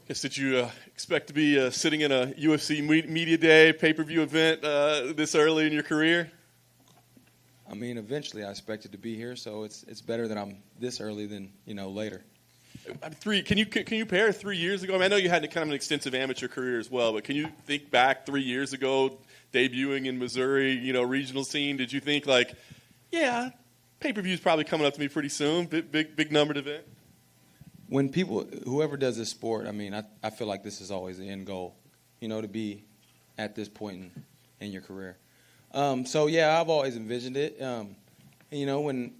Guess did you expect to be sitting in a UFC media day pay-per-view event this early in your career? I mean, eventually I expected to be here, so it's better that I'm this early than later. Can you compare 3 years ago? I mean, I know you had kind of an extensive amateur career as well, but can you think back 3 years ago, debuting in Missouri, regional scene? Did you think like, yeah, pay-per-view's probably coming up to me pretty soon, big numbered event? When whoever does this sport, I mean, I feel like this is always the end goal, to be at this point in your career. So yeah, I've always envisioned it. When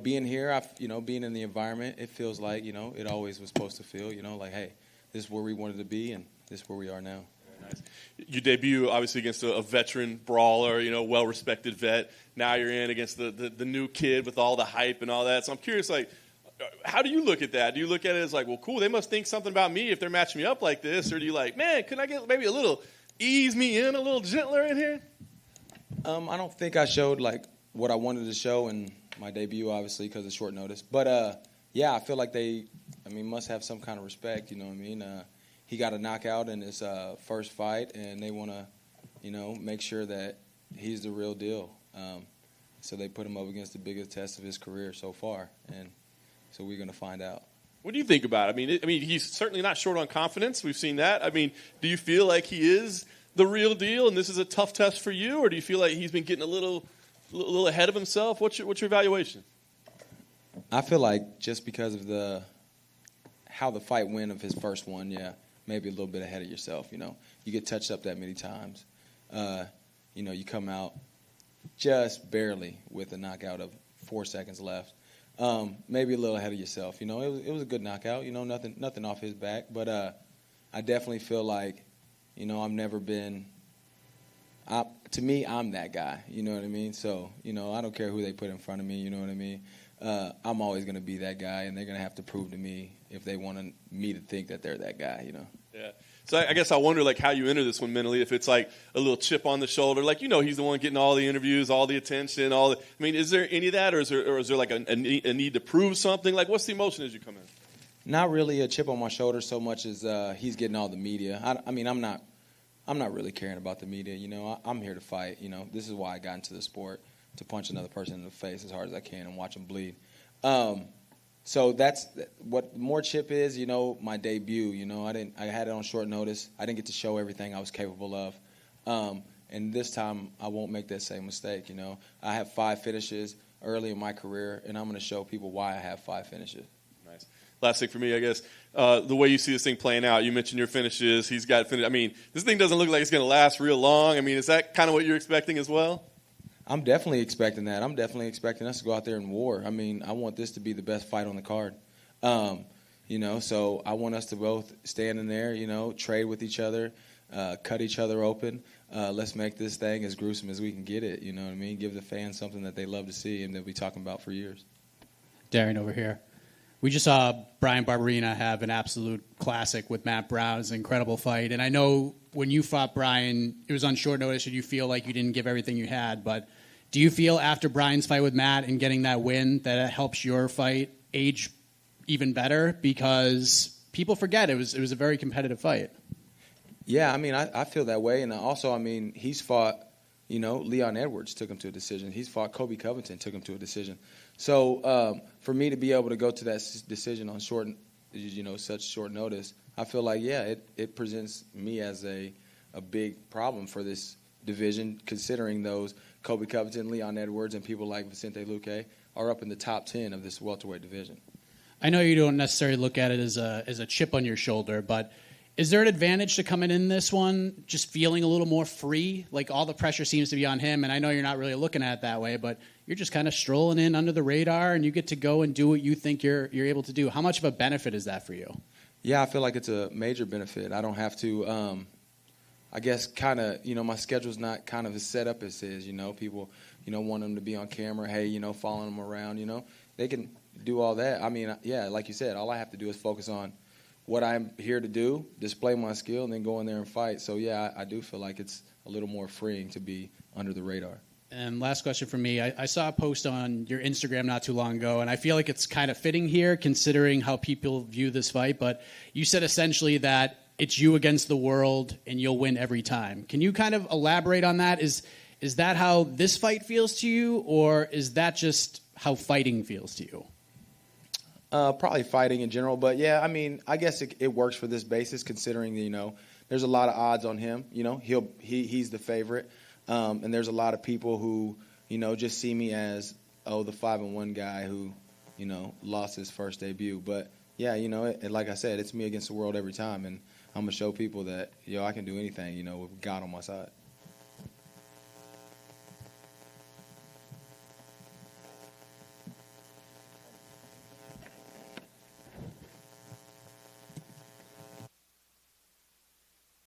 being here, being in the environment, it feels like it always was supposed to feel, like, hey, this is where we wanted to be, and this is where we are now. Very nice. You debut obviously against a veteran brawler, well-respected vet. Now you're in against the new kid with all the hype and all that. So I'm curious, like, how do you look at that? Do you look at it as like, well, cool, they must think something about me if they're matching me up like this? Or do you like, man, can I get maybe a little, ease me in a little gentler in here? I don't think I showed like what I wanted to show in my debut, obviously, because of short notice. But, yeah, I feel like they, must have some kind of respect, He got a knockout in his first fight, and they want to, make sure that he's the real deal. So they put him up against the biggest test of his career so far, and so we're going to find out. What do you think about it? I mean, he's certainly not short on confidence. We've seen that. I mean, do you feel like he is the real deal, and this is a tough test for you, or do you feel like he's been getting a little ahead of himself? What's your evaluation? I feel like just because of how the fight went of his first one, yeah, maybe a little bit ahead of yourself. You get touched up that many times. You come out just barely with a knockout of 4 seconds left. Maybe a little ahead of yourself. It was a good knockout. Nothing off his back. But I definitely feel like, I've never been. To me, I'm that guy. You know what I mean? So, I don't care who they put in front of me. You know what I mean? I'm always going to be that guy, and they're going to have to prove to me if they want me to think that they're that guy. Yeah. So I guess I wonder, like, how you enter this one mentally. If it's like a little chip on the shoulder, like he's the one getting all the interviews, all the attention, I mean, is there any of that, or is there like a need to prove something? Like, what's the emotion as you come in? Not really a chip on my shoulder so much as he's getting all the media. I'm not really caring about the media. I'm here to fight. This is why I got into the sport, to punch another person in the face as hard as I can and watch them bleed. So that's what more chip is, my debut. I had it on short notice. I didn't get to show everything I was capable of. And this time I won't make that same mistake. I have 5 finishes early in my career, and I'm going to show people why I have 5 finishes. Nice. Last thing for me, I guess, the way you see this thing playing out. You mentioned your finishes. He's got finish. I mean, this thing doesn't look like it's going to last real long. I mean, is that kind of what you're expecting as well? I'm definitely expecting that. I'm definitely expecting us to go out there and war. I mean, I want this to be the best fight on the card. So I want us to both stand in there, trade with each other, cut each other open. Let's make this thing as gruesome as we can get it. You know what I mean? Give the fans something that they love to see and they'll be talking about for years. Darian over here. We just saw Brian Barberina have an absolute classic with Matt Brown. It's an incredible fight. And I know when you fought Brian, it was on short notice and you feel like you didn't give everything you had. But do you feel after Brian's fight with Matt and getting that win that it helps your fight age even better? Because people forget it was a very competitive fight. Yeah, I mean, I feel that way. And also, I mean, he's fought, Leon Edwards took him to a decision. He's fought Kobe Covington, took him to a decision. So for me to be able to go to that decision on such short notice, I feel like, yeah, it presents me as a big problem for this division, considering those Kobe Covington, Leon Edwards, and people like Vicente Luque are up in the top 10 of this welterweight division. I know you don't necessarily look at it as a chip on your shoulder, but is there an advantage to coming in this one just feeling a little more free? Like all the pressure seems to be on him, and I know you're not really looking at it that way, but you're just kind of strolling in under the radar, and you get to go and do what you think you're able to do. How much of a benefit is that for you? Yeah, I feel like it's a major benefit. I don't have to, I guess, kind of, my schedule's not kind of as set up as it is. People, want them to be on camera, hey, following them around, They can do all that. I mean, yeah, like you said, all I have to do is focus on what I'm here to do, display my skill, and then go in there and fight. So, yeah, I do feel like it's a little more freeing to be under the radar. And last question from me. I saw a post on your Instagram not too long ago, and I feel like it's kind of fitting here considering how people view this fight. But you said essentially that it's you against the world and you'll win every time. Can you kind of elaborate on that? Is that how this fight feels to you, or is that just how fighting feels to you? Probably fighting in general. But, yeah, I mean, I guess it works for this basis considering, there's a lot of odds on him. He's the favorite. And there's a lot of people who, just see me as, the 5-1 guy who, lost his first debut. But, yeah, like I said, it's me against the world every time. And I'm going to show people that, I can do anything, with God on my side.